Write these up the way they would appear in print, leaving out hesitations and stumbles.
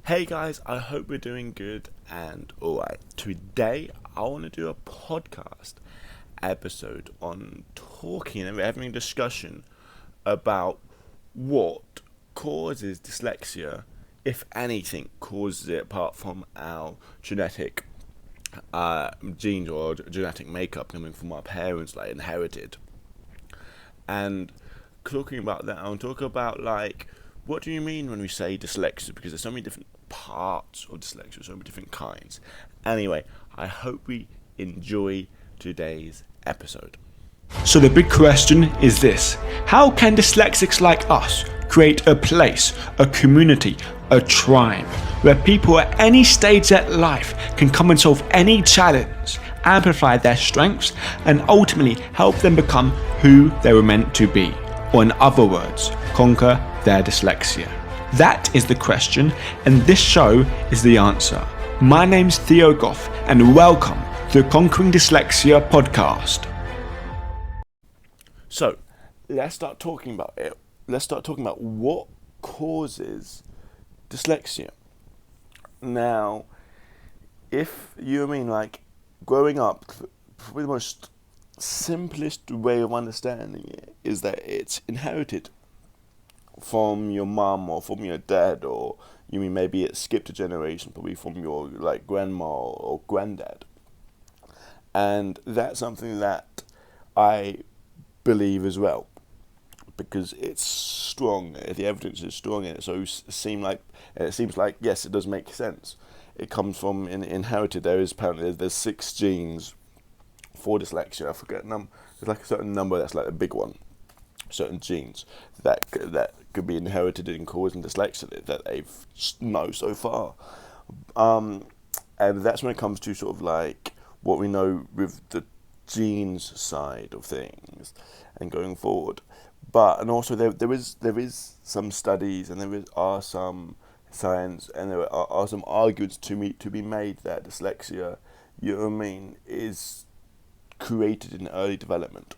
Hey guys, I hope we're doing good and alright. Today I want to do a podcast episode on talking and we're having a discussion about what causes dyslexia, if anything causes it apart from our genetic genes or genetic makeup coming from our parents, like inherited. And talking about that, I want to talk about what do you mean when we say dyslexia? Because there's so many different parts of dyslexia, so many different kinds. Anyway, I hope we enjoy today's episode. So the big question is this: how can dyslexics like us create a place, a community, a tribe, where people at any stage of life can come and solve any challenge, amplify their strengths, and ultimately help them become who they were meant to be? Or in other words, conquer their dyslexia. That is the question, and this show is the answer. My name's Theo Goff, and welcome to the Conquering Dyslexia podcast. So, let's start talking about it. Let's start talking about what causes dyslexia. Now, if you growing up, probably the most simplest way of understanding it is that it's inherited from your mum or from your dad, or you mean maybe it skipped a generation, probably from your grandma or granddad. And that's something that I believe as well, because it's strong. The evidence is strong in it, so it seems like yes, it does make sense. It comes from inherited. There's 6 genes for dyslexia. I forget there's like a certain number that's like a big one. Certain genes that could be inherited in causing dyslexia that they know so far, and that's when it comes to sort of like what we know with the genes side of things and going forward. And also there is some studies and are some science and there are some arguments to be made that dyslexia, is created in early development.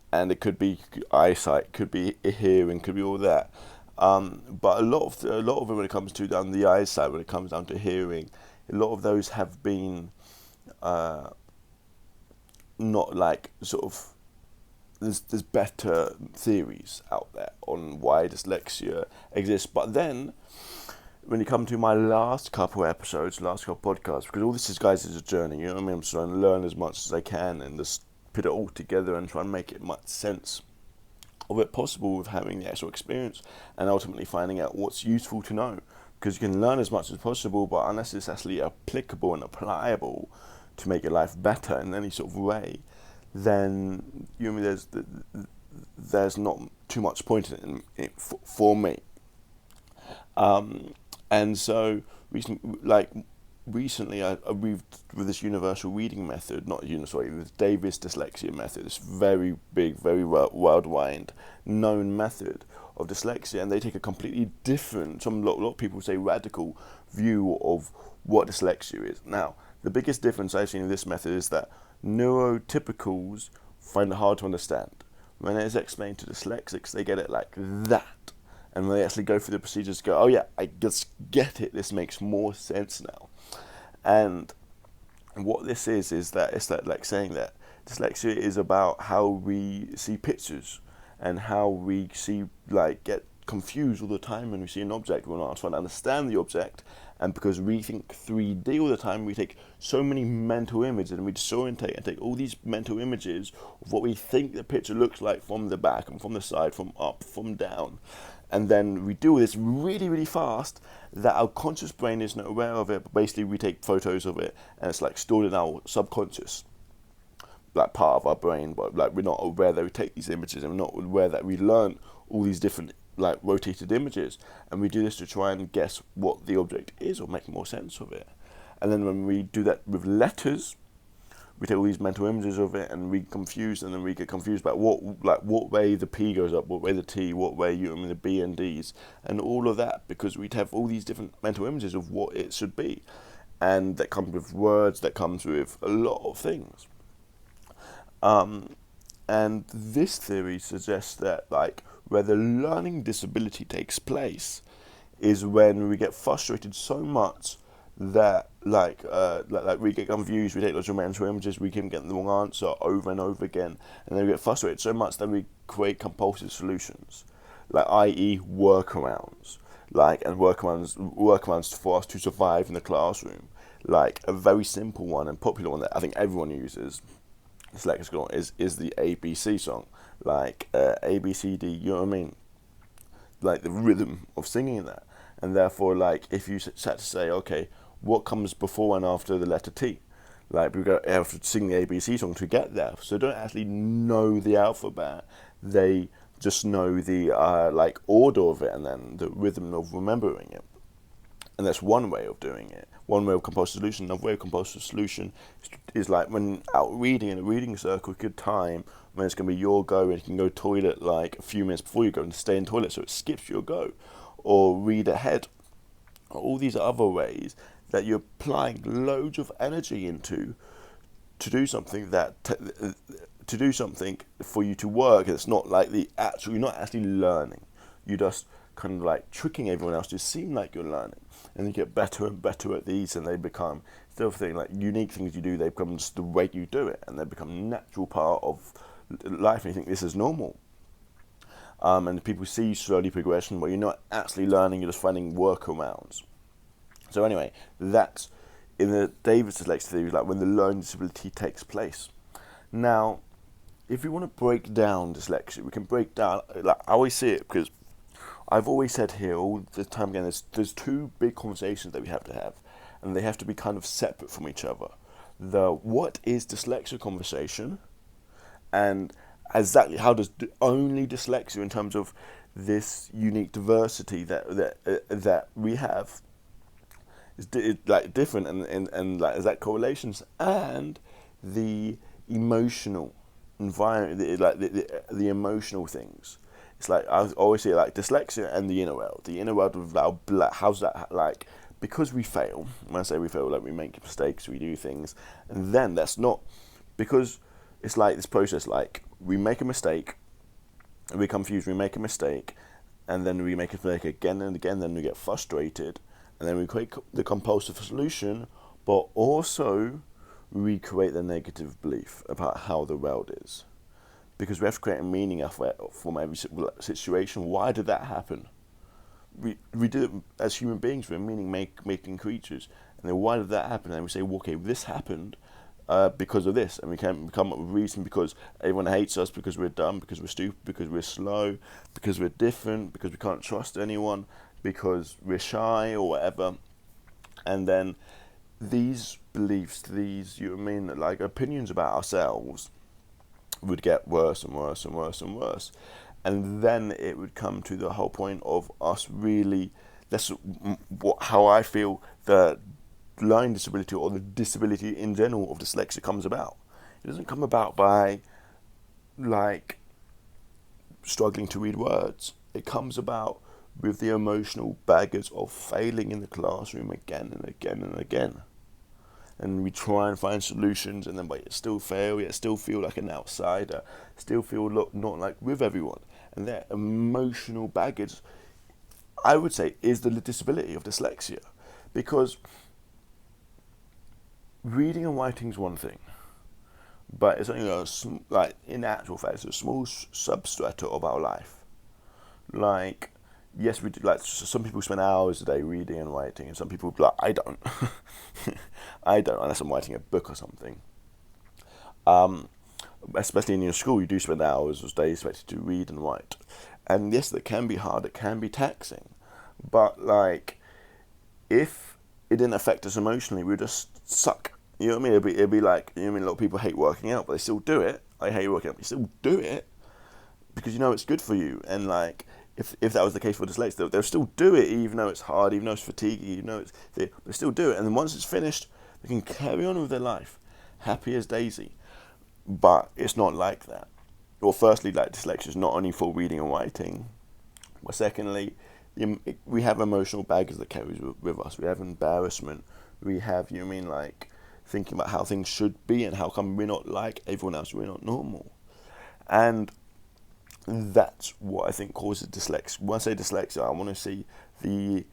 And it could be eyesight, could be hearing, could be all that. But a lot of it when it comes to down the eyesight, when it comes down to hearing, a lot of those have been not like sort of. There's better theories out there on why dyslexia exists. But then, when you come to my last couple podcasts, because all this is, guys, is a journey. You know what I mean? I'm just trying to learn as much as I can and just put it all together and try and make it much sense of it possible with having the actual experience and ultimately finding out what's useful to know. Because you can learn as much as possible, but unless it's actually applicable and applicable to make your life better in any sort of way, then there's not too much point in it for me. And so recently we've with this universal reading method, with Davis dyslexia method, this very big, very worldwide known method of dyslexia, and they take a completely different, a lot of people say radical view of what dyslexia is. Now, the biggest difference I've seen in this method is that neurotypicals find it hard to understand. When it's explained to dyslexics, they get it like that. And when they actually go through the procedures, go, oh yeah, I just get it, this makes more sense now. And what this is that it's like saying that dyslexia is about how we see pictures and how we get confused all the time when we see an object. We're not trying to understand the object, and because we think 3D all the time, we take so many mental images and we disorientate and take all these mental images of what we think the picture looks like from the back and from the side, from up, from down. And then we do this really, really fast that our conscious brain isn't aware of it, but basically we take photos of it and it's like stored in our subconscious, like part of our brain, but like we're not aware that we take these images and we're not aware that we learn all these different like rotated images, and we do this to try and guess what the object is or make more sense of it. And then when we do that with letters, we take all these mental images of it and we get confused about what way the P goes up, what way the T, what way the B and D's, and all of that, because we'd have all these different mental images of what it should be, and that comes with words, that comes with a lot of things. And this theory suggests that where the learning disability takes place is when we get frustrated so much that like we get confused, we take lots of mental images, we keep getting the wrong answer over and over again, and then we get frustrated so much that we create compulsive solutions, like i.e. workarounds, and workarounds for us to survive in the classroom. Like a very simple one and popular one that I think everyone uses, dyslexical, is the ABC song, like ABCD. You know what I mean? Like the rhythm of singing that, and therefore, like if you sat to say, okay, what comes before and after the letter T? Like we have to sing the ABC song to get there. So they don't actually know the alphabet; they just know the like order of it and then the rhythm of remembering it. And that's one way of doing it. One way of compulsive solution. Another way of compulsive solution is like when out reading in a reading circle, good time, when it's going to be your go and you can go toilet like a few minutes before you go and stay in toilet so it skips your go. Or read ahead. All these other ways that you're applying loads of energy into to do something to do something for you to work. It's not like you're not actually learning. You're just kind of like tricking everyone else to seem like you're learning, and you get better and better at these, and they become still thing like unique things you do. They become just the way you do it, and they become a natural part of life. And you think this is normal, and people see slowly progression where you're not actually learning; you're just finding workarounds. So anyway, that's in the Davis dyslexia theory, like when the learning disability takes place. Now, if we want to break down dyslexia, we can break down. Like I always see it because I've always said here all the time again, there's two big conversations that we have to have, and they have to be kind of separate from each other. The what is dyslexia conversation, and exactly how does only dyslexia in terms of this unique diversity that we have is like different, and like exact correlations, and the emotional environment, like the emotional things. It's like I always say, like dyslexia and the inner world. The inner world of how's that like? Because we fail. When I say we fail, like we make mistakes, we do things, and then that's not because it's like this process. Like we make a mistake, and we're confused. We make a mistake, and then we make a mistake again and again. Then we get frustrated, and then we create the compulsive solution, but also recreate the negative belief about how the world is. Because we have to create a meaning from every situation. Why did that happen? We do it as human beings. We're meaning-making creatures. And then why did that happen? And we say, well, okay, this happened because of this. And we can come up with a reason because everyone hates us, because we're dumb, because we're stupid, because we're slow, because we're different, because we can't trust anyone, because we're shy or whatever. And then these beliefs, like opinions about ourselves, would get worse and worse and worse and worse, and then it would come to the whole point of us really. That's how I feel the learning disability or the disability in general of dyslexia comes about. It doesn't come about by like struggling to read words. It comes about with the emotional baggage of failing in the classroom again and again and again. And we try and find solutions, and then but still fail, yet still feel like an outsider, still feel not like with everyone. And that emotional baggage, I would say, is the disability of dyslexia. Because reading and writing is one thing, but it's only like in actual fact, it's a small substrata of our life. Like, yes, we do. Like some people spend hours a day reading and writing, and some people like I don't. I don't unless I'm writing a book or something. Especially in your school, you do spend hours a day expected to read and write, and yes, that can be hard. It can be taxing, but like if it didn't affect us emotionally, we'd just suck. You know what I mean? It'd be like, you know what I mean? A lot of people hate working out, but they still do it. I hate working out, but you still do it because you know it's good for you, and like. If that was the case for dyslexia, they'll still do it even though it's hard, even though it's fatiguing, even though they still do it. And then once it's finished, they can carry on with their life, happy as Daisy. But it's not like that. Well, firstly, like dyslexia is not only for reading and writing, but secondly, we have emotional baggage that carries with us. We have embarrassment. We have, you know what I mean, like thinking about how things should be and how come we're not like everyone else, we're not normal. And that's what I think causes dyslexia. When I say dyslexia, I want to see the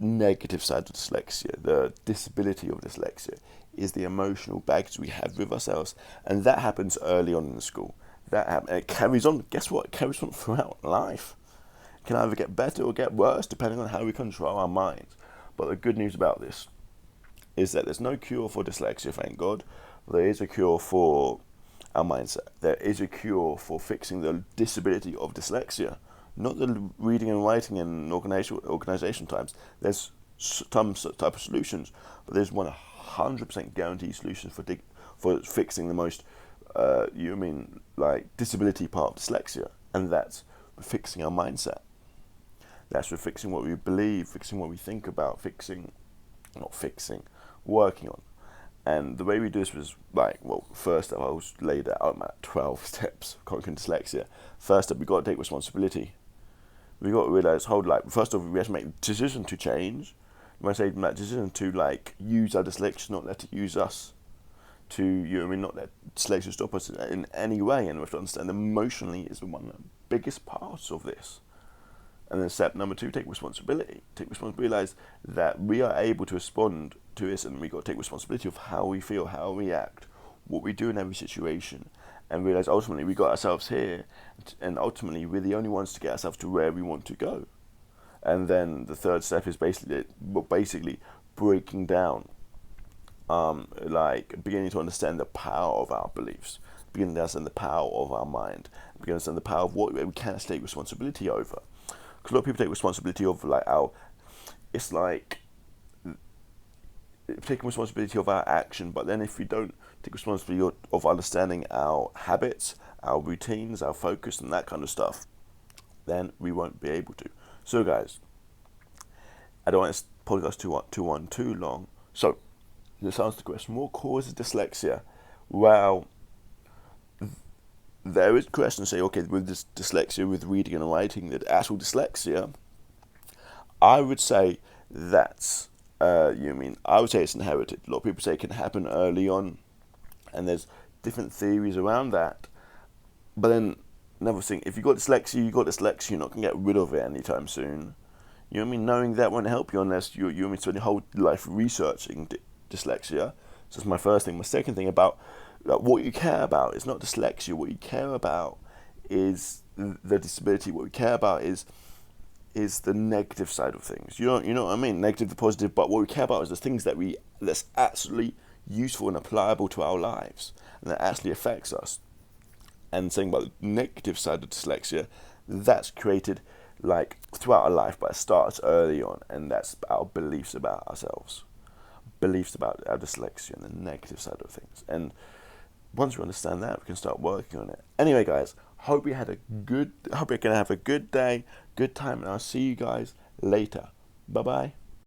negative side of dyslexia. The disability of dyslexia is the emotional baggage we have with ourselves, and that happens early on in school. It carries on. Guess what? It carries on throughout life. It can either get better or get worse depending on how we control our minds. But the good news about this is that there's no cure for dyslexia, thank God. There is a cure for our mindset. There is a cure for fixing the disability of dyslexia, not the reading and writing and organization times. There's some type of solutions, but there's 100% guaranteed solutions for fixing the most disability part of dyslexia, and that's fixing our mindset. That's with fixing what we believe, fixing what we think about, working on. And the way we do this was first up, I was laid out my 12 steps of conquering dyslexia. First up, we got to take responsibility. We got to realize, first off, we have to make a decision to change. When I say that decision to use our dyslexia, not let it use us. To not let dyslexia stop us in any way, and we have to understand emotionally is one of the biggest parts of this. And then step number 2, take responsibility. Realize that we are able to respond to this, and we got to take responsibility of how we feel, how we act, what we do in every situation, and realize ultimately we got ourselves here, and ultimately we're the only ones to get ourselves to where we want to go. And then the third step is basically breaking down, beginning to understand the power of our beliefs, beginning to understand the power of our mind, beginning to understand the power of what we can take responsibility over. Because a lot of people take responsibility of taking responsibility of our action, but then if we don't take responsibility of understanding our habits, our routines, our focus, and that kind of stuff, then we won't be able to. So guys, I don't want this podcast to run too long. So, this answers the question, what causes dyslexia? Well, there is questions say, okay, with this dyslexia, with reading and writing, the actual dyslexia, I would say that's, I would say it's inherited. A lot of people say it can happen early on, and there's different theories around that. But then, another thing, if you've got dyslexia, you're not going to get rid of it anytime soon. Knowing that won't help you unless you spend your whole life researching dyslexia. So that's my first thing. My second thing about what you care about is not dyslexia. What you care about is the disability. What we care about is the negative side of things. You know what I mean? Negative to positive. But what we care about is the things that's absolutely useful and applicable to our lives, and that actually affects us. And saying about the negative side of dyslexia, that's created throughout our life, but it starts early on, and that's our beliefs about ourselves, beliefs about our dyslexia and the negative side of things. And once we understand that, we can start working on it. Anyway, guys, hope you're gonna have a good day, good time, and I'll see you guys later. Bye bye.